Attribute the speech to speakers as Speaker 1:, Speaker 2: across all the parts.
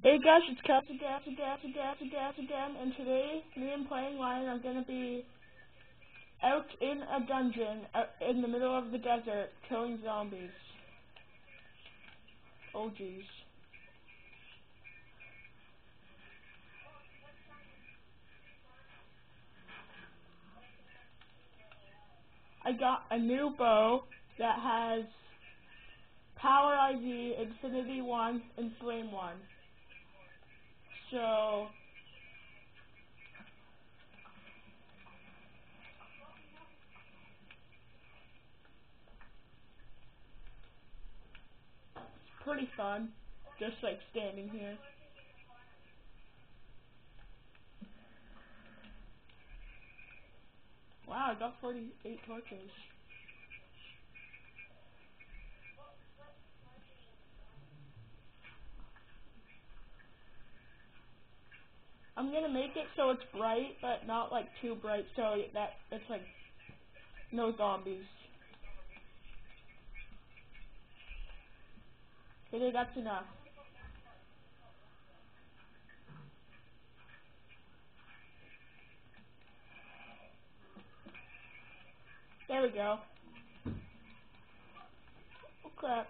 Speaker 1: Hey guys, it's Captain Dan, and today me and Playing Lion are gonna be out in a dungeon in the middle of the desert killing zombies. Oh jeez. I got a new bow that has Power IV, Infinity 1, and Flame 1. So, it's pretty fun, just like standing here. Wow, I got 48 torches. I'm gonna make it so it's bright, but not like too bright, so that it's like no zombies. Okay, that's enough. There we go. Oh crap.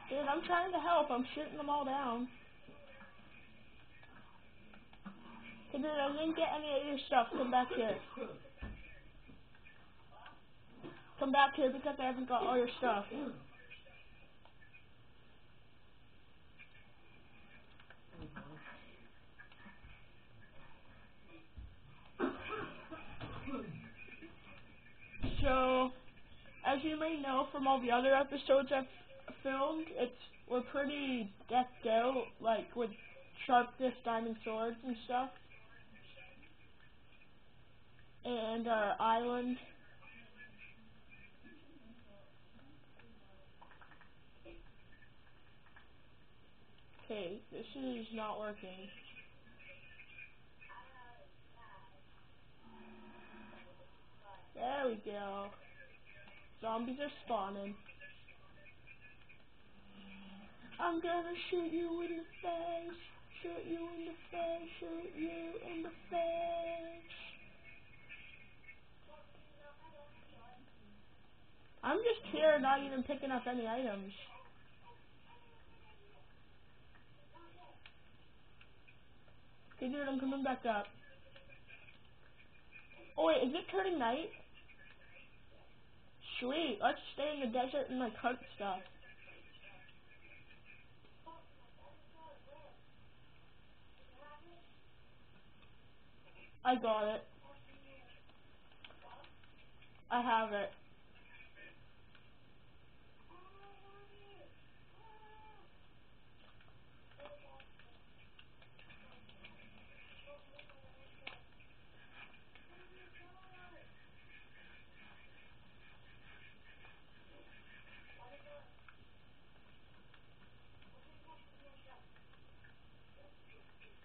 Speaker 1: Dude, I'm trying to help. I'm shooting them all down. Hey, dude, I didn't get any of your stuff. Come back here. Come back here because I haven't got all your stuff. So, as you may know from all the other episodes I've filmed, we're pretty decked out, like with sharpness diamond swords and stuff. And our island. Okay, this is not working. There we go. Zombies are spawning. I'm gonna shoot you in the face. Shoot you in the face. Shoot you in the face. I'm just here, not even picking up any items. Okay, dude, I'm coming back up. Oh wait, is it turning night? Sweet, let's stay in the desert and like hunt stuff. I got it. I have it.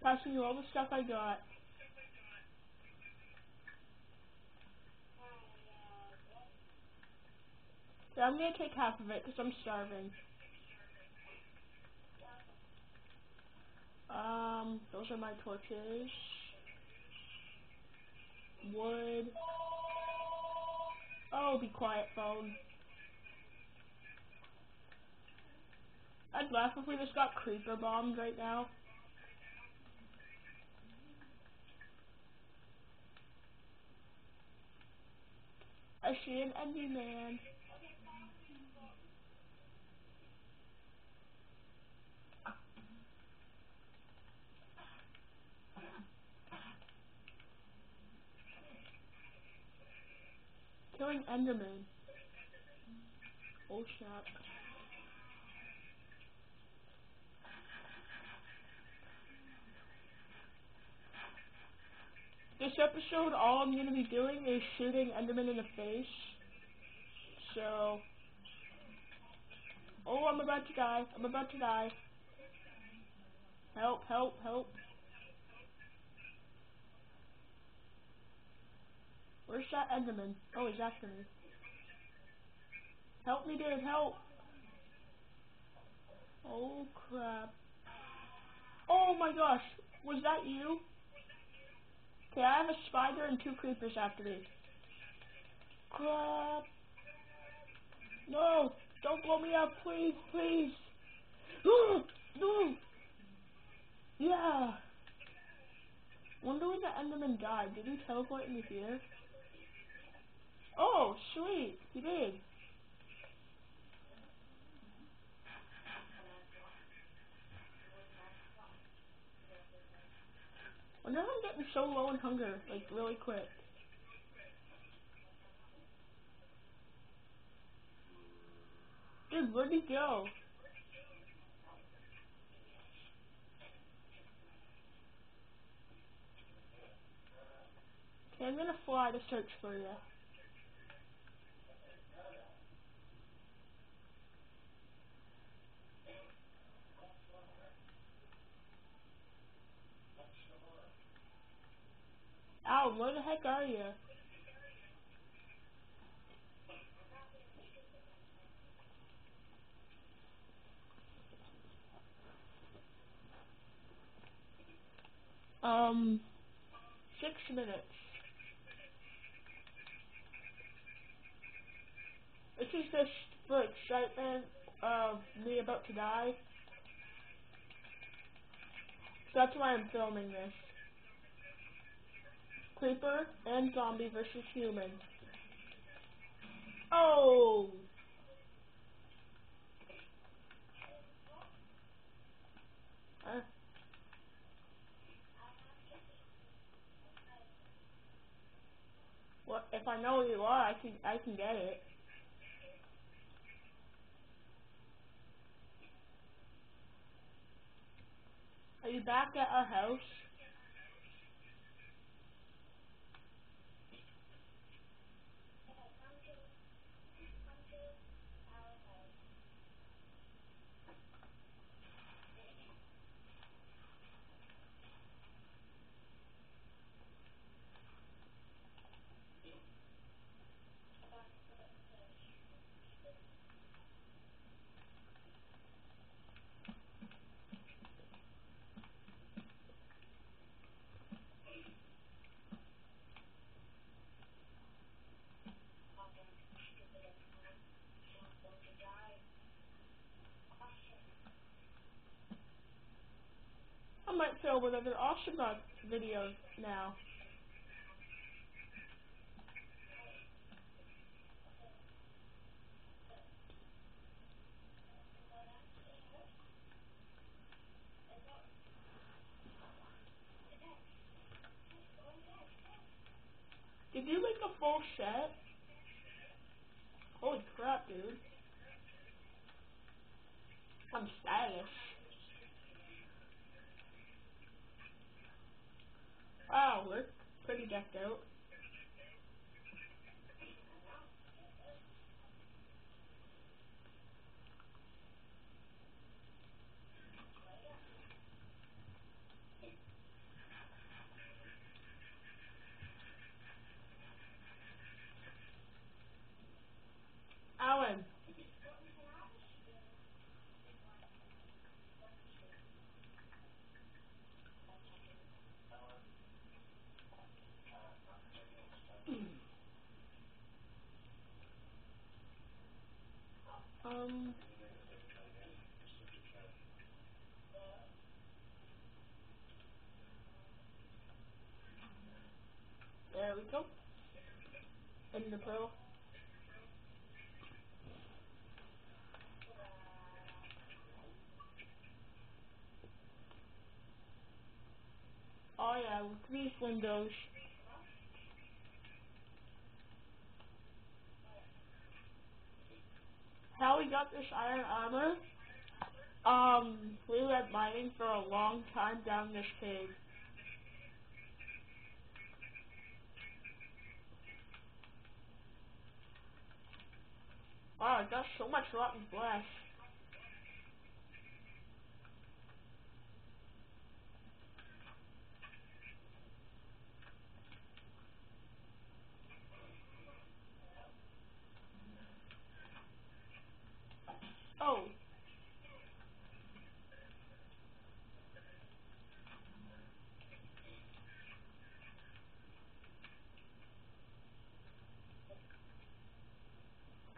Speaker 1: Passing you all the stuff I got. Yeah, I'm gonna take half of it because I'm starving. Those are my torches. Wood. Oh, be quiet, phone. I'd laugh if we just got creeper bombed right now. I see an Enderman. Killing Enderman. Oh snap. This episode, all I'm gonna be doing is shooting Enderman in the face. So, oh, I'm about to die. I'm about to die. Help, help, help. Where's that Enderman? Oh, he's after me. Help me, dude, help. Oh, crap. Oh my gosh. Was that you? Okay, I have a spider and 2 creepers after me. Crap. No. Don't blow me up, please, please. No. Yeah. Wonder when the Enderman died. Did he teleport me here? Oh, sweet. He did. Wonder if I'm getting so low in hunger, like, really quick. Dude, where'd he go? Okay, I'm gonna fly to search for you. Ow, where the heck are you? 6 minutes. This is just for excitement of me about to die. So that's why I'm filming this. Creeper and zombie versus human. Oh! Uh, well, if I know who you are, I can get it. Are you back at our house? I might film another awesome video now. Did you make a full set? Holy crap, dude. I'm stylish. Wow, we're pretty decked out. Alan. Um, there we go. In the pearl. Oh yeah, look at these windows. How we got this iron armor? We went mining for a long time down this cave. Wow, I got so much rotten flesh.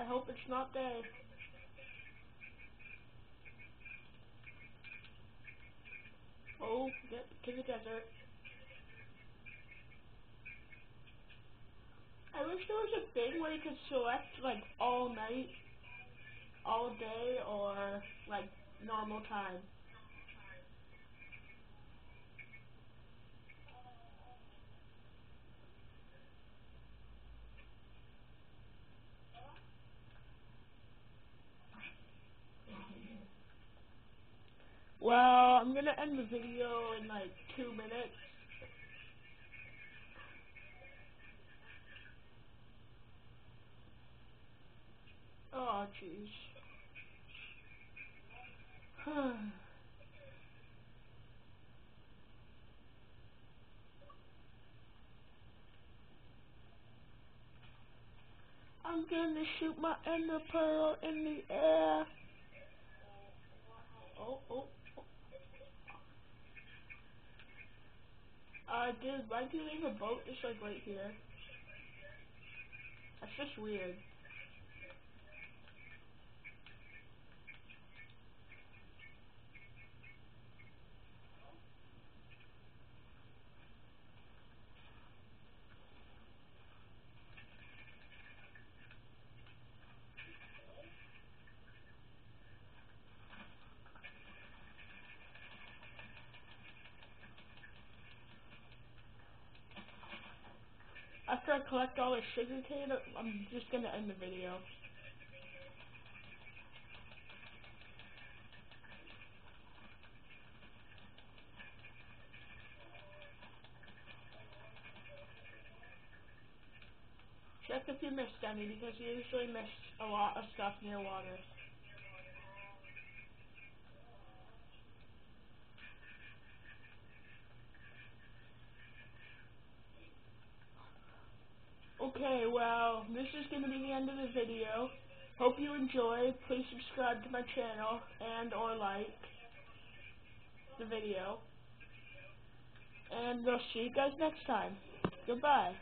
Speaker 1: hope it's not day. Oh, yep, to the desert. I wish there was a thing where you could select like all night, all day, or like normal time. Well, I'm gonna end the video in like 2 minutes. Oh, jeez. I'm gonna shoot my ender pearl in the air. Oh, oh. Dude, why do you leave a boat just like right here? That's just weird. After I collect all the sugarcane, I'm just gonna end the video. Check if you missed any, because you usually miss a lot of stuff near water. Okay, well, this is going to be the end of the video. Hope you enjoyed. Please subscribe to my channel and or like the video. And I'll see you guys next time. Goodbye.